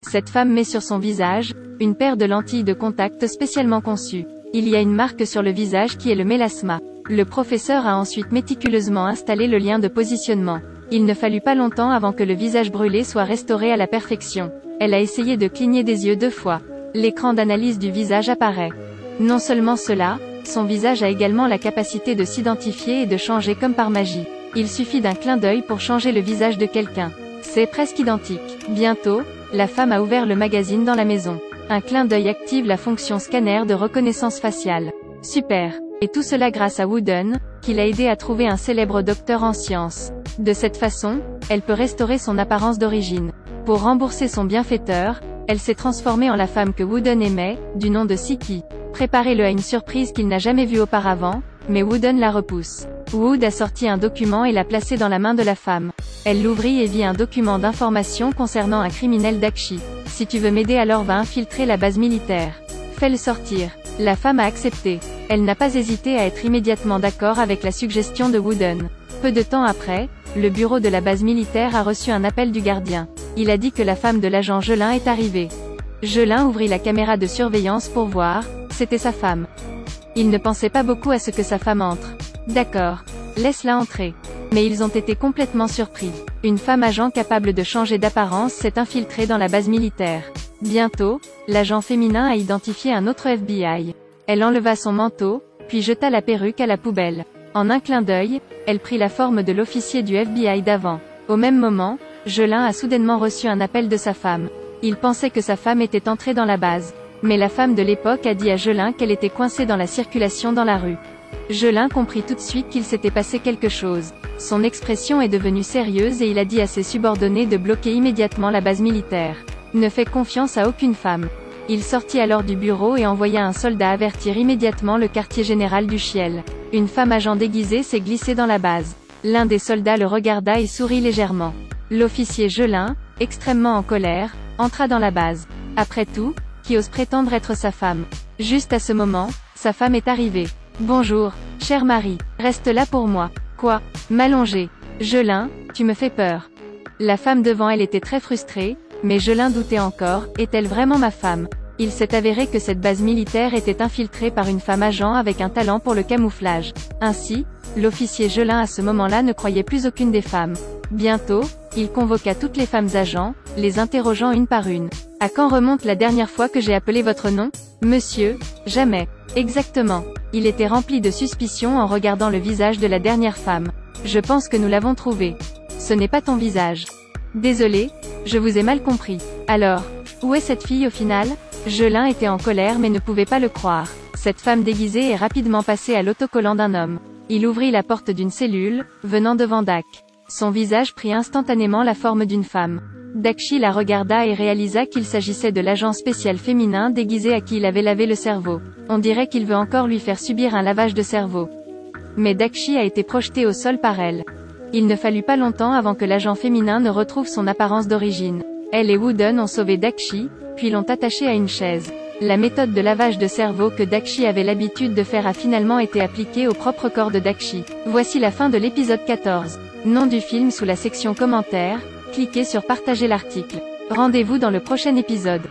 Cette femme met sur son visage une paire de lentilles de contact spécialement conçues. Il y a une marque sur le visage qui est le mélasma. Le professeur a ensuite méticuleusement installé le lien de positionnement. Il ne fallut pas longtemps avant que le visage brûlé soit restauré à la perfection. Elle a essayé de cligner des yeux 2 fois. L'écran d'analyse du visage apparaît. Non seulement cela, son visage a également la capacité de s'identifier et de changer comme par magie. Il suffit d'un clin d'œil pour changer le visage de quelqu'un. C'est presque identique. Bientôt, la femme a ouvert le magazine dans la maison. Un clin d'œil active la fonction scanner de reconnaissance faciale. Super. Et tout cela grâce à Wooden, qui l'a aidé à trouver un célèbre docteur en sciences. De cette façon, elle peut restaurer son apparence d'origine. Pour rembourser son bienfaiteur, elle s'est transformée en la femme que Wooden aimait, du nom de Siki. Préparez-le à une surprise qu'il n'a jamais vue auparavant, mais Wooden la repousse. Wood a sorti un document et l'a placé dans la main de la femme. Elle l'ouvrit et vit un document d'information concernant un criminel d'Akshi. Si tu veux m'aider alors va infiltrer la base militaire. Fais-le sortir. La femme a accepté. Elle n'a pas hésité à être immédiatement d'accord avec la suggestion de Wooden. Peu de temps après, le bureau de la base militaire a reçu un appel du gardien. Il a dit que la femme de l'agent Gelin est arrivée. Gelin ouvrit la caméra de surveillance pour voir, c'était sa femme. Il ne pensait pas beaucoup à ce que sa femme entre. D'accord. Laisse-la entrer. Mais ils ont été complètement surpris. Une femme agent capable de changer d'apparence s'est infiltrée dans la base militaire. Bientôt, l'agent féminin a identifié un autre FBI. Elle enleva son manteau, puis jeta la perruque à la poubelle. En un clin d'œil, elle prit la forme de l'officier du FBI d'avant. Au même moment, Gelin a soudainement reçu un appel de sa femme. Il pensait que sa femme était entrée dans la base. Mais la femme de l'époque a dit à Gelin qu'elle était coincée dans la circulation dans la rue. Gelin comprit tout de suite qu'il s'était passé quelque chose. Son expression est devenue sérieuse et il a dit à ses subordonnés de bloquer immédiatement la base militaire. Ne fais confiance à aucune femme. Il sortit alors du bureau et envoya un soldat avertir immédiatement le quartier général du Chiel. Une femme agent déguisée s'est glissée dans la base. L'un des soldats le regarda et sourit légèrement. L'officier Gelin, extrêmement en colère, entra dans la base. Après tout, qui ose prétendre être sa femme? Juste à ce moment, sa femme est arrivée. Bonjour, cher mari, reste là pour moi. Quoi? M'allonger. Gelin, tu me fais peur. La femme devant elle était très frustrée, mais Gelin doutait encore, est-elle vraiment ma femme? Il s'est avéré que cette base militaire était infiltrée par une femme agent avec un talent pour le camouflage. Ainsi, l'officier Gelin à ce moment-là ne croyait plus aucune des femmes. Bientôt, il convoqua toutes les femmes agents, les interrogeant une par une. À quand remonte la dernière fois que j'ai appelé votre nom? Monsieur, jamais. Exactement. Il était rempli de suspicion en regardant le visage de la dernière femme. Je pense que nous l'avons trouvé. Ce n'est pas ton visage. Désolé, je vous ai mal compris. Alors, où est cette fille au final? Gelin était en colère mais ne pouvait pas le croire. Cette femme déguisée est rapidement passée à l'autocollant d'un homme. Il ouvrit la porte d'une cellule, venant devant Dak. Son visage prit instantanément la forme d'une femme. Dakshi la regarda et réalisa qu'il s'agissait de l'agent spécial féminin déguisé à qui il avait lavé le cerveau. On dirait qu'il veut encore lui faire subir un lavage de cerveau. Mais Dakshi a été projeté au sol par elle. Il ne fallut pas longtemps avant que l'agent féminin ne retrouve son apparence d'origine. Elle et Wooden ont sauvé Dakshi, puis l'ont attaché à une chaise. La méthode de lavage de cerveau que Dakshi avait l'habitude de faire a finalement été appliquée au propre corps de Dakshi. Voici la fin de l'épisode 14. Nom du film sous la section commentaires, cliquez sur partager l'article. Rendez-vous dans le prochain épisode.